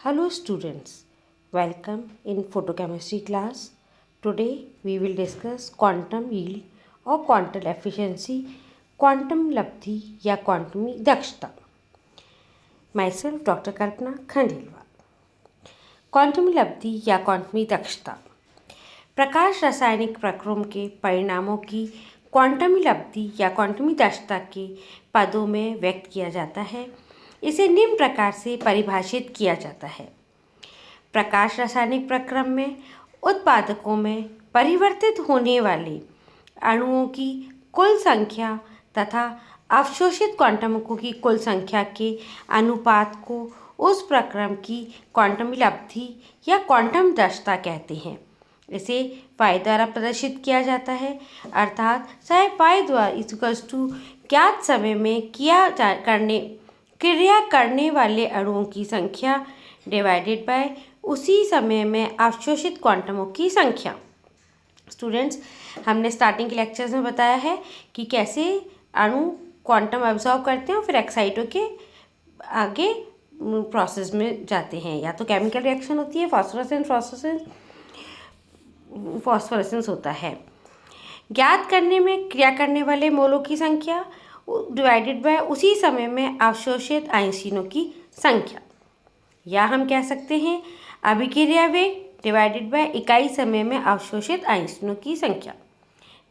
Hello students, welcome in photochemistry class. Today we will discuss quantum yield or quantum efficiency, quantum लब्धि या क्वांटमी दक्षता. Myself Dr. कल्पना खंडेलवाल. क्वांटमी लब्धि या क्वांटमी दक्षता प्रकाश रासायनिक प्रक्रम के परिणामों की क्वांटमी लब्धि या क्वांटमी दक्षता के पदों में व्यक्त किया जाता है. इसे निम्न प्रकार से परिभाषित किया जाता है. प्रकाश रासायनिक प्रक्रम में उत्पादकों में परिवर्तित होने वाले अणुओं की कुल संख्या तथा अवशोषित क्वांटमकों की कुल संख्या के अनुपात को उस प्रक्रम की क्वांटमी लब्धि या क्वांटम दक्षता कहते हैं. इसे पाई द्वारा प्रदर्शित किया जाता है, अर्थात साइ पाई द्वारा इक्वल्स टू ज्ञात समय में क्रिया करने वाले अणुओं की संख्या डिवाइडेड बाय उसी समय में अवशोषित क्वांटमों की संख्या. स्टूडेंट्स, हमने स्टार्टिंग के लेक्चर्स में बताया है कि कैसे अणु क्वांटम एब्जॉर्ब करते हैं और फिर एक्साइटों के आगे प्रोसेस में जाते हैं. या तो केमिकल रिएक्शन होती है, फॉस्फोरेसेंस होता है. ज्ञात करने में क्रिया करने वाले मोलों की संख्या डिवाइडेड बाय उसी समय में अवशोषित आइंस्टीनों की संख्या. या हम कह सकते हैं अभिक्रिया वेग डिवाइडेड बाय इकाई समय में अवशोषित आइंस्टीनों की संख्या.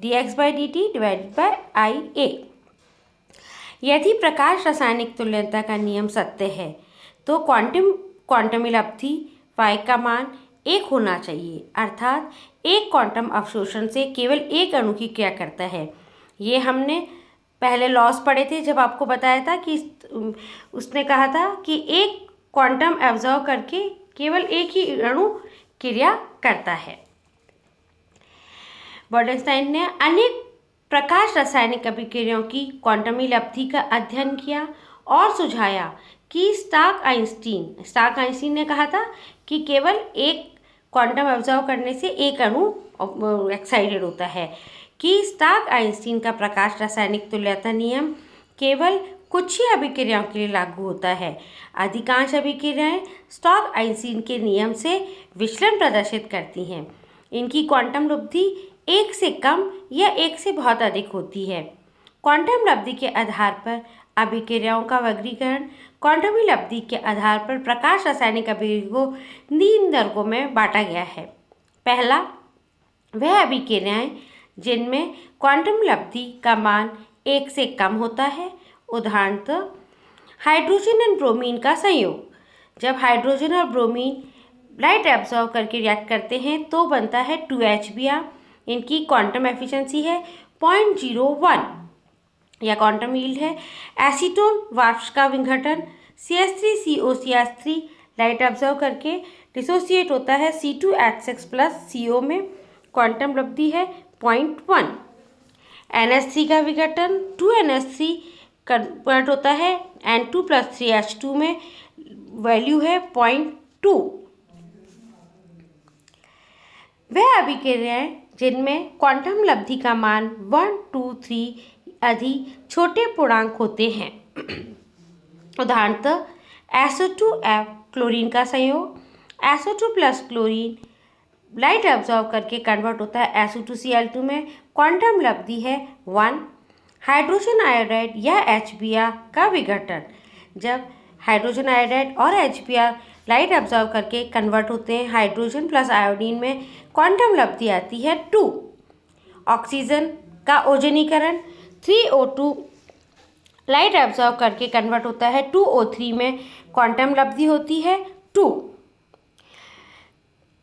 dx/dt divided by IA. यदि प्रकाश रासायनिक तुल्यता का नियम सत्य है तो क्वांटमी लब्धि फाई का मान 1 होना चाहिए, अर्थात एक क्वांटम अवशोषण से केवल एक अणु की क्रिया करता है. ये हमने पहले लॉस पढ़े थे जब आपको बताया था कि उसने कहा था कि एक क्वांटम एब्जॉर्ब करके केवल एक ही अणु क्रिया करता है. बोर्नस्टाइन ने अनेक प्रकाश रासायनिक अभिक्रियाओं की क्वांटमी लब्धि का अध्ययन किया और सुझाया कि स्टार्क आइंस्टीन ने कहा था कि केवल एक क्वांटम एब्जॉर्ब करने से एक अणु एक्साइटेड होता है. कि स्टार्क आइंस्टीन का प्रकाश रासायनिक तुल्यता नियम केवल कुछ ही अभिक्रियाओं के लिए लागू होता है. अधिकांश अभिक्रियाएं स्टार्क आइंस्टीन के नियम से विचलन प्रदर्शित करती हैं. इनकी क्वांटम लब्धि 1 से कम या 1 से बहुत अधिक होती है. क्वांटम लब्धि के आधार पर अभिक्रियाओं का वर्गीकरण क्वांटमी लब्धि के आधार पर प्रकाश रासायनिक अभिक्रियाओं को 3 वर्गों में बांटा गया है. पहला, वह अभिक्रियाएं जिनमें क्वांटम लब्धि का मान 1 से कम होता है. उदाहरणतः हाइड्रोजन और ब्रोमीन का संयोग. जब हाइड्रोजन और ब्रोमीन लाइट एब्जॉर्ब करके रिएक्ट करते हैं तो बनता है 2HBr. इनकी क्वांटम एफिशिएंसी है 0.01 या क्वांटम यील्ड है. एसीटोन वाष्प का विघटन CH3COCH3 लाइट एब्जॉर्ब करके डिसोसिएट होता है C2H6 प्लस CO में. क्वांटम लब्धि है 0.1. NH3 का विघटन 2NH3 कन्वर्ट होता है N2 प्लस 3H2 में. वैल्यू है 0.2. वह अभिक्रियाएं जिनमें क्वांटम लब्धि का मान 1, 2, 3 आदि छोटे पूर्णांक होते हैं. उदाहरणतः SO2F क्लोरीन का संयोग. SO2 plus chlorine light absorb करके कन्वर्ट होता है SO2Cl2 में. क्वांटम लब्धि है 1. हाइड्रोजन आयोडाइड या HBr का विघटन. जब हाइड्रोजन आयोडाइड और HBr लाइट एब्जॉर्ब करके कन्वर्ट होते हैं हाइड्रोजन प्लस आयोडीन में, क्वांटम लब्धि आती है 2. ऑक्सीजन का ओजोनीकरण 3O2 लाइट एब्जॉर्ब करके कन्वर्ट होता है 2O3 में. क्वांटम लब्धि होती है 2.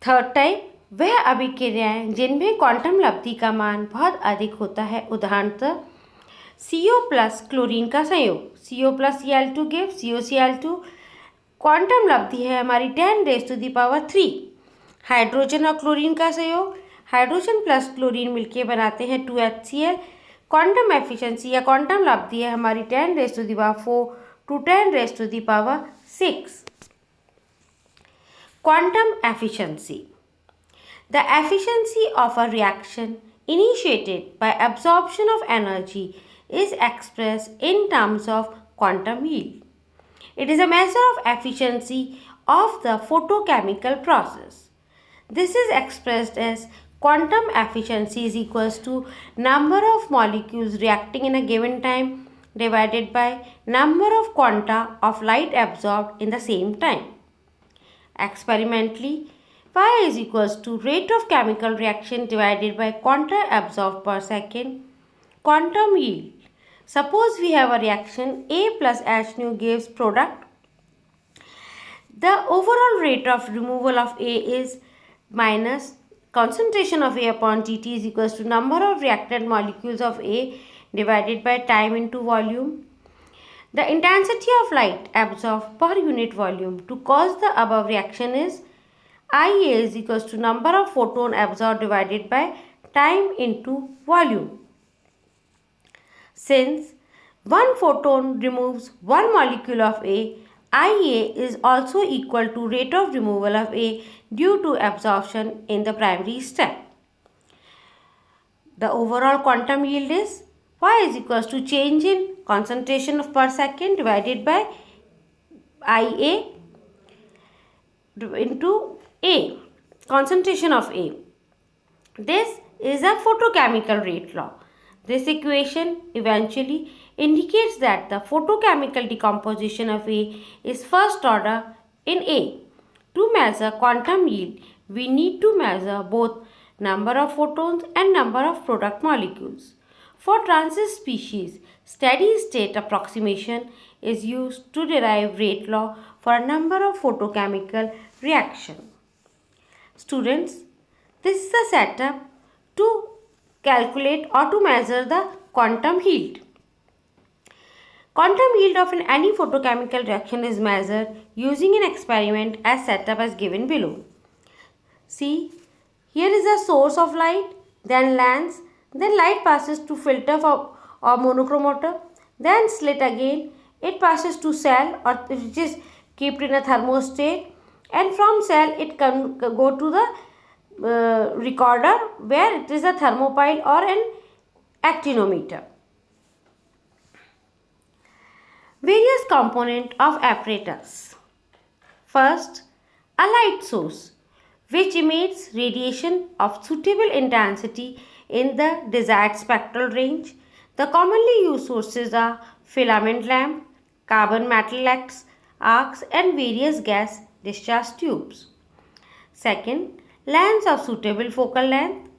थर्ड टाइप, वह अभिक्रियाएं जिनमें क्वांटम लब्धि का मान बहुत अधिक होता है. उदाहरणतः CO प्लस क्लोरीन का संयोग. CO plus Cl2 give COCl2. Quantum लब्धि है हमारी 10⁻³ हाइड्रोजन और क्लोरीन का संयोग. हाइड्रोजन प्लस क्लोरीन मिलके बनाते हैं 2HCl. क्वांटम एफिशिएंसी या क्वांटम लब्धि है हमारी 10⁻⁴ to 10⁻�6. Quantum efficiency. The efficiency of a reaction initiated by absorption of energy is expressed in terms of quantum yield. It is a measure of efficiency of the photochemical process. This is expressed as quantum efficiency is equals to number of molecules reacting in a given time divided by number of quanta of light absorbed in the same time. Experimentally, Y is equals to rate of chemical reaction divided by quanta absorbed per second. Quantum yield. Suppose we have a reaction A plus H nu gives product. The overall rate of removal of A is minus concentration of A upon Dt is equals to number of reactant molecules of A divided by time into volume. The intensity of light absorbed per unit volume to cause the above reaction is IA is equals to number of photon absorbed divided by time into volume. Since one photon removes one molecule of A, IA is also equal to rate of removal of A due to absorption in the primary step. The overall quantum yield is Y is equals to change in concentration of per second divided by IA into A, concentration of A. This is a photochemical rate law. This equation eventually indicates that the photochemical decomposition of A is first order in A. To measure quantum yield, we need to measure both number of photons and number of product molecules. For transit species, steady state approximation is used to derive rate law for a number of photochemical reactions. Students, this is the setup to calculate or to measure the quantum yield. Quantum yield of any photochemical reaction is measured using an experiment as set up as given below. See, here is the source of light, then lens, then light passes to filter or monochromator, then slit again, it passes to cell or which is kept in a thermostat, and from cell it can go to the recorder where it is a thermopile or an actinometer. Various components of apparatus. First, a light source which emits radiation of suitable intensity in the desired spectral range. The commonly used sources are filament lamp, carbon metal arcs and various gas discharge tubes. Second, lens of suitable focal length.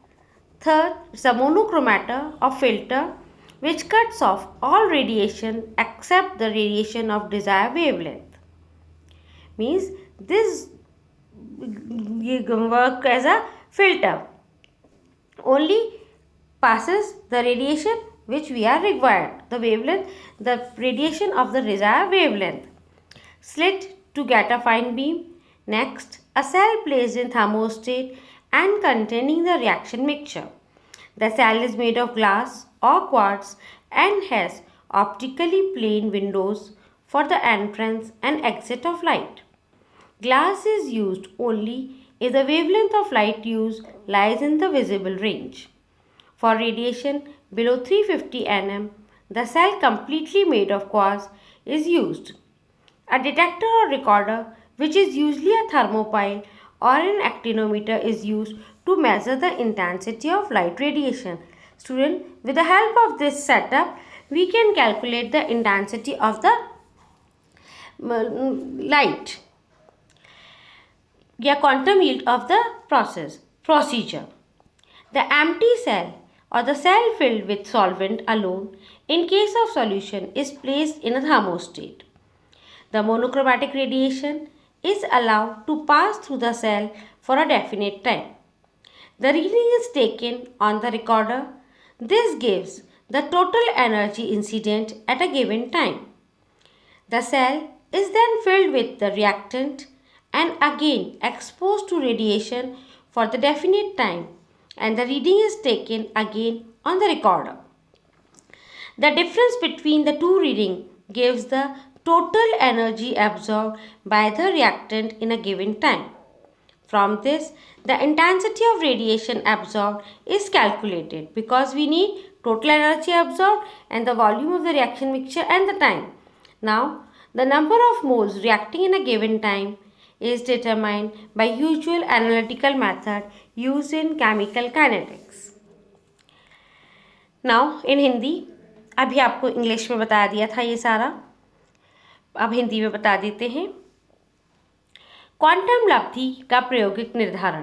Third, is a monochromator or filter which cuts off all radiation except the radiation of desired wavelength. Means this work as a filter. Only passes the radiation which we are required. The wavelength, the radiation of the desired wavelength. Slit to get a fine beam. Next, a cell placed in thermostat and containing the reaction mixture. The cell is made of glass or quartz and has optically plane windows for the entrance and exit of light. Glass is used only if the wavelength of light used lies in the visible range. For radiation below 350 nm, the cell completely made of quartz is used. A detector or recorder, which is usually a thermopile or an actinometer, is used to measure the intensity of light radiation. Student, with the help of this setup, we can calculate the intensity of the light. Quantum yield of the procedure. The empty cell or the cell filled with solvent alone in case of solution is placed in a thermostat. The monochromatic radiation is allowed to pass through the cell for a definite time. The reading is taken on the recorder. This gives the total energy incident at a given time. The cell is then filled with the reactant and again exposed to radiation for the definite time, and the reading is taken again on the recorder. The difference between the two readings gives the total energy absorbed by the reactant in a given time. From this, the intensity of radiation absorbed is calculated because we need total energy absorbed and the volume of the reaction mixture and the time. Now, the number of moles reacting in a given time is determined by usual analytical method used in chemical kinetics. Now in Hindi, अभी आपको English में बता दिया था ये सारा, अब हिंदी में बता देते हैं। क्वांटम लब्धि का प्रायोगिक निर्धारण।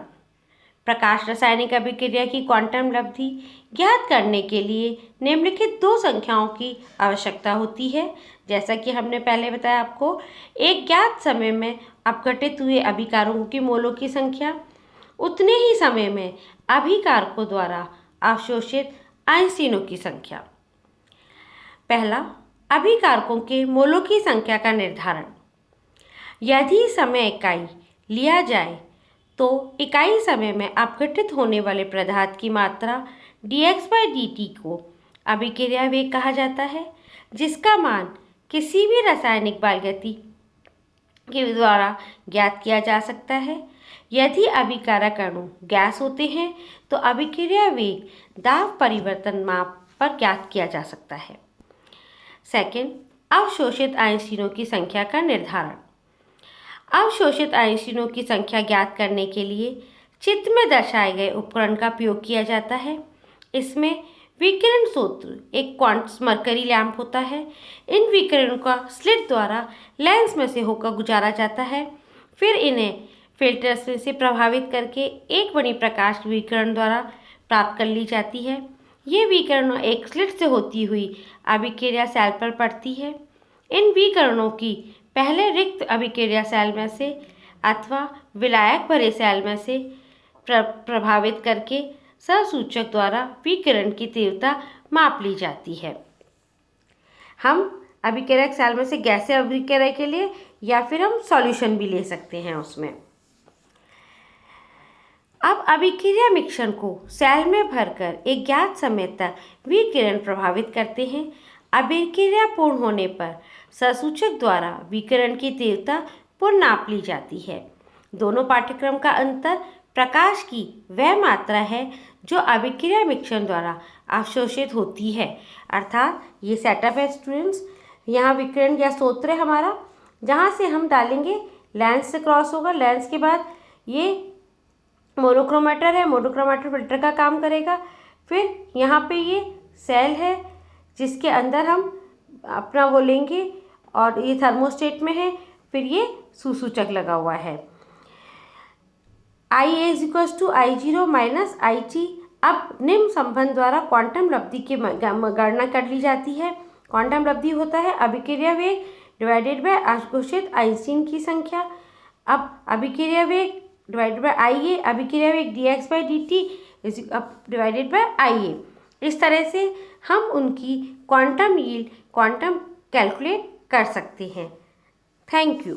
प्रकाश रासायनिक अभिक्रिया की क्वांटम लब्धि ज्ञात करने के लिए निम्नलिखित दो संख्याओं की आवश्यकता होती है। जैसा कि हमने पहले बताया आपको, एक ज्ञात समय में अपघटित हुए अभिकारकों की मोलों की संख्या, उतने ही समय में अभिकारकों द्वारा अवशोषित आइंस्टीनों की संख्या। पहला, अभिकारकों के मोलों की संख्या का निर्धारण। यदि समय इकाई लिया जाए तो इकाई समय में अपघटित होने वाले पदार्थ की मात्रा dx/dt को अभिक्रिया वेग कहा जाता है, जिसका मान किसी भी रासायनिक बल गति के द्वारा ज्ञात किया जा सकता है। यदि अभिकारक अणु गैस होते हैं तो अभिक्रिया वेग दाब परिवर्तन माप पर ज्ञात किया जा सकता है। सेकंड, अवशोषित आइंस्टीनों की संख्या का निर्धारण। अवशोषित आइंस्टीनों की संख्या ज्ञात करने के लिए चित्र में दर्शाए गए उपकरण का उपयोग किया जाता है। इसमें विकिरण सूत्र एक क्वार्ट्ज मरकरी लैंप होता है। इन विकिरणों का स्लिट द्वारा लेंस में से होकर गुजारा जाता है, फिर इन्हें फिल्टर्स में से प्रभावित करके एक बड़ी प्रकाश विकिरण द्वारा प्राप्त कर ली जाती है। ये विकिरणों एक स्लिट से होती हुई अभिक्रिया सेल पर पड़ती है। इन विकिरणों की पहले रिक्त अभिक्रिया सेल में से अथवा विलायक भरे सेल में से प्रभावित करके सहसूचक द्वारा विकिरण की तीव्रता माप ली जाती है। हम अभिक्रिया सेल में से गैसीय अभिक्रिया के लिए या फिर हम सॉल्यूशन भी ले सकते हैं उसमें। अब अभिक्रिया मिश्रण को सेल में भरकर एक ज्ञात समय तक विकिरण प्रभावित करते हैं। अभिक्रिया पूर्ण होने पर सहसूचक द्वारा विकिरण की तीव्रता पुनः नाप ली जाती है। दोनों पाठ्यक्रम का अंतर प्रकाश की वह मात्रा है जो अभिक्रिया मिश्रण द्वारा अवशोषित होती है। अर्थात ये सेटअप है स्टूडेंट्स, यहाँ विकिरण या स्रोत है हमारा, जहाँ से हम डालेंगे लेंस से क्रॉस होगा। लेंस के बाद ये मोनोक्रोमेटर है, मोनोक्रोमेटर फिल्टर का काम करेगा। फिर यहाँ पे ये सेल है जिसके अंदर हम अपना वो लेंगे और ये थर्मोस्टेट में है। फिर ये सुसूचक लगा हुआ है। IA = I0 - IT। अब निम्न संबंध द्वारा क्वांटम लब्धि की गणना कर ली जाती है। क्वांटम लब्धि होता है अभिक्रिया वेग डिवाइडेड बाय अवशोषित आइंस्टीन की संख्या। अब अभिक्रिया वेग डिवाइडेड बाय IA, अभिक्रिया वेग dx/dt डिवाइडेड बाय IA। इस तरह से हम उनकी क्वांटम यील्ड क्वांटम कैलकुलेट कर सकते हैं। Thank you.